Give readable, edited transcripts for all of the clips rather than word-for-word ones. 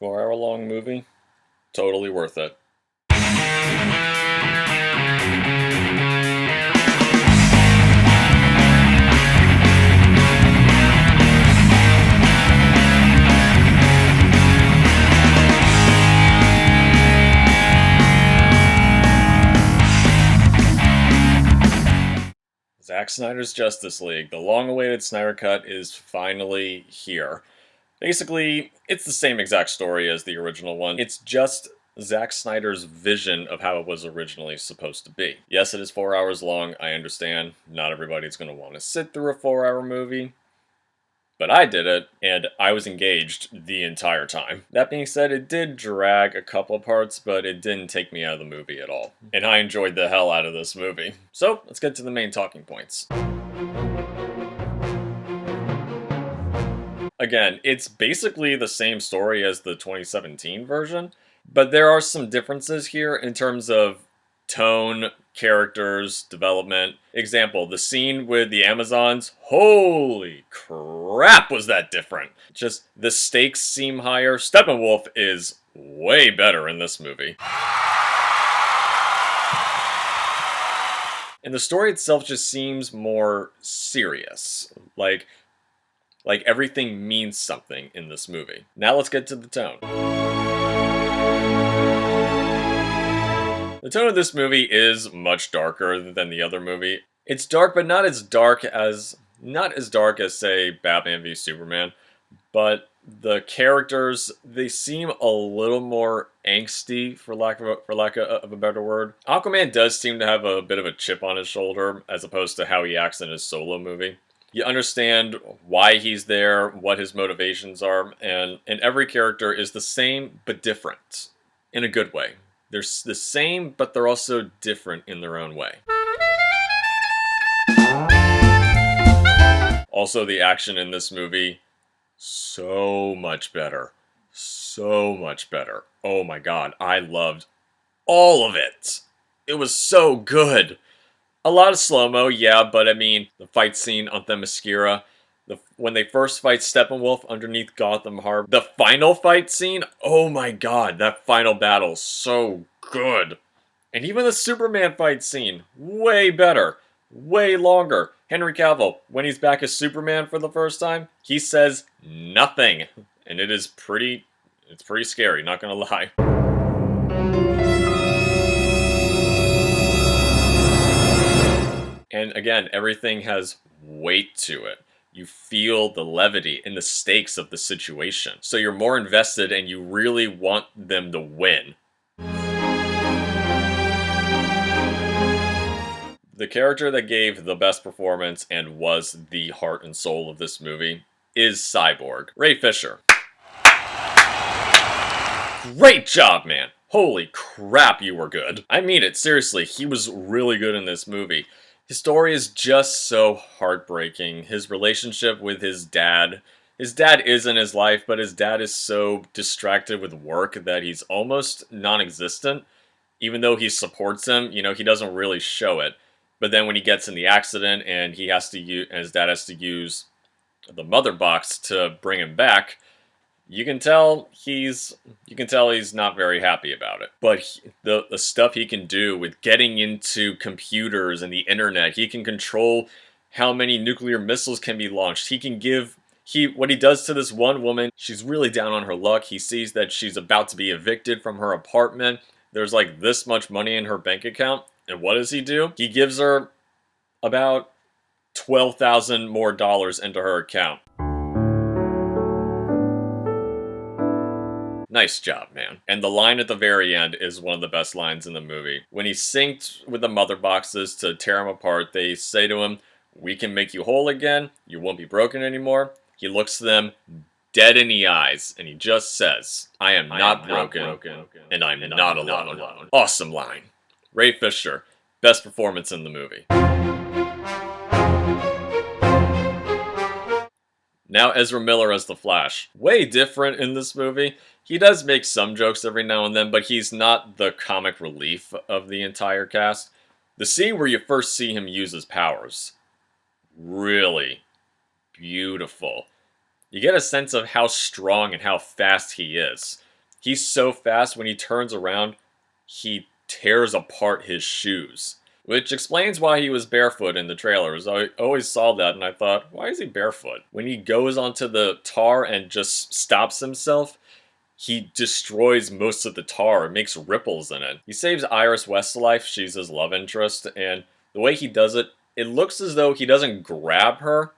4-hour long movie, totally worth it. Zack Snyder's Justice League, the long-awaited Snyder Cut, is finally here. Basically, it's the same exact story as the original one. It's just Zack Snyder's vision of how it was originally supposed to be. Yes, it is 4 hours long, I understand. Not everybody's going to want to sit through a 4-hour movie. But I did it, and I was engaged the entire time. That being said, it did drag a couple of parts, but it didn't take me out of the movie at all. And I enjoyed the hell out of this movie. So, let's get to the main talking points. Again, it's basically the same story as the 2017 version, but there are some differences here in terms of tone, characters, development. Example, the scene with the Amazons, holy crap was that different. Just, the stakes seem higher. Steppenwolf is way better in this movie. And the story itself just seems more serious. Like everything means something in this movie. Now let's get to the tone. The tone of this movie is much darker than the other movie. It's dark, but not as dark as say Batman v Superman, but the characters, they seem a little more angsty, for lack of a better word. Aquaman does seem to have a bit of a chip on his shoulder as opposed to how he acts in his solo movie. You understand why he's there, what his motivations are, and every character is the same but different in a good way. They're the same, but they're also different in their own way. Also, the action in this movie, so much better. So much better. Oh my god, I loved all of it. It was so good. A lot of slow-mo, yeah, but I mean, the fight scene on Themyscira, when they first fight Steppenwolf underneath Gotham Harbor, the final fight scene, oh my god, that final battle, so good. And even the Superman fight scene, way better, way longer. Henry Cavill, when he's back as Superman for the first time, he says nothing. And it's pretty scary, not gonna lie. And again, everything has weight to it. You feel the levity and the stakes of the situation. So you're more invested and you really want them to win. The character that gave the best performance and was the heart and soul of this movie is Cyborg. Ray Fisher. Great job, man! Holy crap, you were good. I mean it, seriously, he was really good in this movie. His story is just so heartbreaking. His relationship with his dad is in his life, but his dad is so distracted with work that he's almost non-existent. Even though he supports him, you know, he doesn't really show it. But then when he gets in the accident and his dad has to use the mother box to bring him back, you can tell he's not very happy about it. But the stuff he can do with getting into computers and the internet, he can control how many nuclear missiles can be launched. What he does to this one woman, she's really down on her luck. He sees that she's about to be evicted from her apartment. There's like this much money in her bank account. And what does he do? He gives her about $12,000 more into her account. Nice job, man. And the line at the very end is one of the best lines in the movie. When he's synced with the mother boxes to tear them apart, they say to him, "We can make you whole again. You won't be broken anymore." He looks them dead in the eyes, and he just says, I am not broken, and I'm not alone. Awesome line. Ray Fisher, best performance in the movie. Now Ezra Miller as the Flash. Way different in this movie. He does make some jokes every now and then, but he's not the comic relief of the entire cast. The scene where you first see him use his powers, really beautiful. You get a sense of how strong and how fast he is. He's so fast when he turns around, he tears apart his shoes. Which explains why he was barefoot in the trailers. I always saw that and I thought, why is he barefoot? When he goes onto the tar and just stops himself, he destroys most of the tar. It makes ripples in it. He saves Iris Westlife. She's his love interest. And the way he does it, it looks as though he doesn't grab her.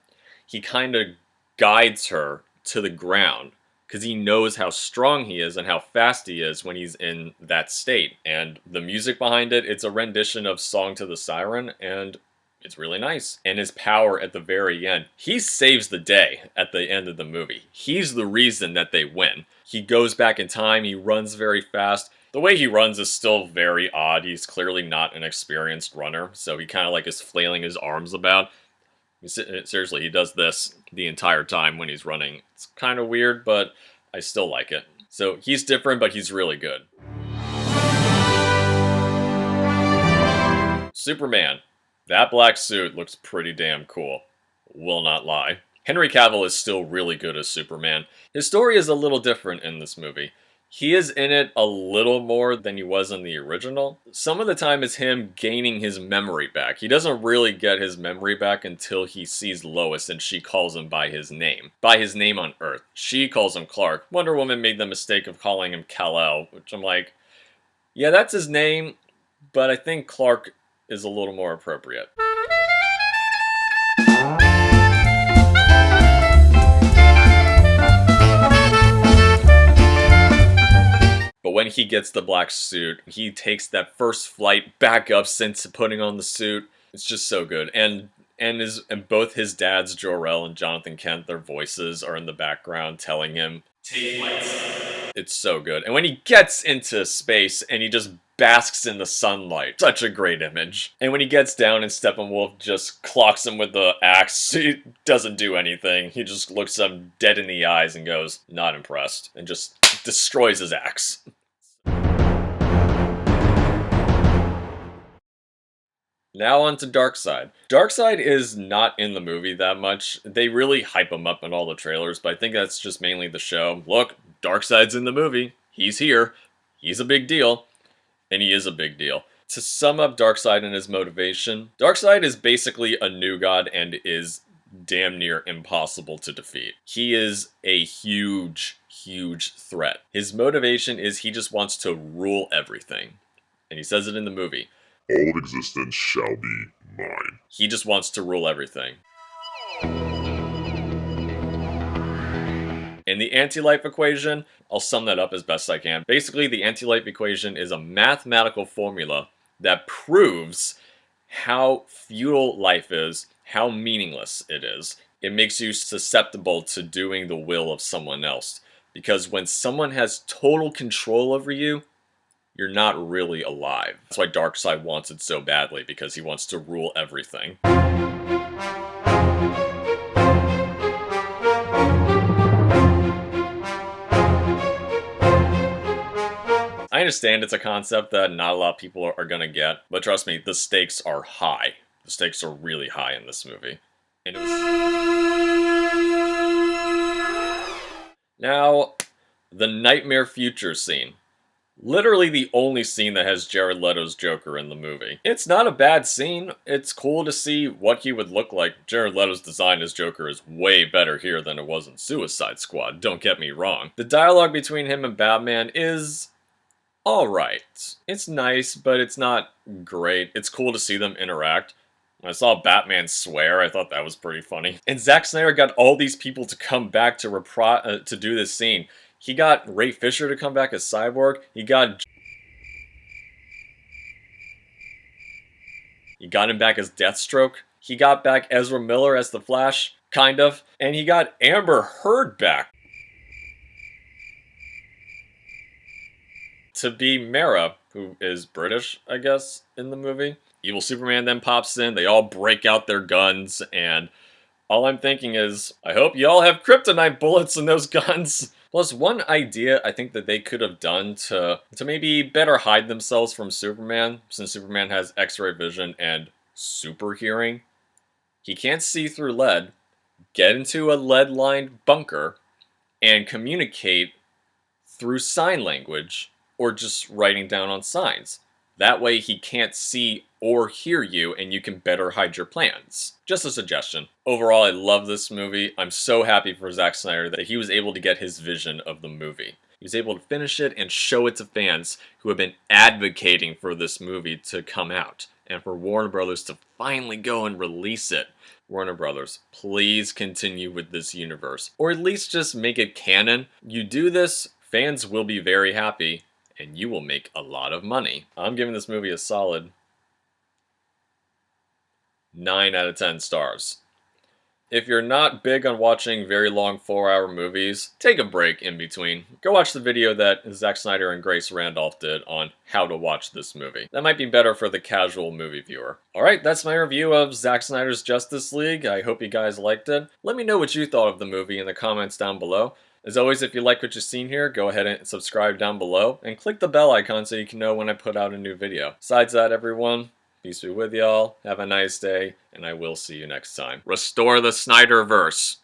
He kind of guides her to the ground because he knows how strong he is and how fast he is when he's in that state. And the music behind it, it's a rendition of Song to the Siren, and it's really nice. And his power at the very end, he saves the day at the end of the movie. He's the reason that they win. He goes back in time, he runs very fast. The way he runs is still very odd. He's clearly not an experienced runner, so he kind of like is flailing his arms about. Seriously, he does this the entire time when he's running. It's kind of weird, but I still like it. So he's different, but he's really good. Superman. That black suit looks pretty damn cool. Will not lie. Henry Cavill is still really good as Superman. His story is a little different in this movie. He is in it a little more than he was in the original. Some of the time is him gaining his memory back. He doesn't really get his memory back until he sees Lois and she calls him by his name. By his name on Earth. She calls him Clark. Wonder Woman made the mistake of calling him Kal-El, which I'm like, yeah, that's his name, but I think Clark is a little more appropriate. But when he gets the black suit, he takes that first flight back up since putting on the suit. It's just so good. And both his dads, Jor-El and Jonathan Kent, their voices are in the background telling him, "Take flight, son." It's so good. And when he gets into space and he just basks in the sunlight, such a great image. And when he gets down and Steppenwolf just clocks him with the axe, he doesn't do anything. He just looks him dead in the eyes and goes, not impressed, and just destroys his axe. Now on to Darkseid. Darkseid is not in the movie that much. They really hype him up in all the trailers, but I think that's just mainly the show. Look, Darkseid's in the movie. He's here. He's a big deal. And he is a big deal. To sum up Darkseid and his motivation, Darkseid is basically a new god and is damn near impossible to defeat. He is a huge, huge threat. His motivation is he just wants to rule everything. And he says it in the movie. All of existence shall be mine. He just wants to rule everything. In the anti-life equation, I'll sum that up as best I can. Basically, the anti-life equation is a mathematical formula that proves how futile life is, how meaningless it is. It makes you susceptible to doing the will of someone else. Because when someone has total control over you, you're not really alive. That's why Darkseid wants it so badly, because he wants to rule everything. I understand it's a concept that not a lot of people are gonna get, but trust me, the stakes are high. The stakes are really high in this movie. And it was... Now, the Knightmare future scene. Literally the only scene that has Jared Leto's Joker in the movie. It's not a bad scene. It's cool to see what he would look like. Jared Leto's design as Joker is way better here than it was in Suicide Squad, don't get me wrong. The dialogue between him and Batman is alright. It's nice, but it's not great. It's cool to see them interact. When I saw Batman swear, I thought that was pretty funny. And Zack Snyder got all these people to come back to do this scene. He got Ray Fisher to come back as Cyborg. He got him back as Deathstroke. He got back Ezra Miller as the Flash, kind of. And he got Amber Heard back to be Mara, who is British, I guess, in the movie. Evil Superman then pops in. They all break out their guns, and all I'm thinking is, I hope y'all have kryptonite bullets in those guns. Plus, one idea I think that they could have done to maybe better hide themselves from Superman, since Superman has X-ray vision and super hearing. He can't see through lead. Get into a lead-lined bunker and communicate through sign language or just writing down on signs. That way he can't see or hear you and you can better hide your plans. Just a suggestion. Overall, I love this movie. I'm so happy for Zack Snyder that he was able to get his vision of the movie. He was able to finish it and show it to fans who have been advocating for this movie to come out and for Warner Brothers to finally go and release it. Warner Brothers, please continue with this universe, or at least just make it canon. You do this, fans will be very happy, and you will make a lot of money. I'm giving this movie a solid 9 out of 10 stars. If you're not big on watching very long 4-hour movies, take a break in between. Go watch the video that Zack Snyder and Grace Randolph did on how to watch this movie. That might be better for the casual movie viewer. Alright, that's my review of Zack Snyder's Justice League. I hope you guys liked it. Let me know what you thought of the movie in the comments down below. As always, if you like what you've seen here, go ahead and subscribe down below, and click the bell icon so you can know when I put out a new video. Besides that, everyone, peace be with y'all, have a nice day, and I will see you next time. Restore the Snyderverse!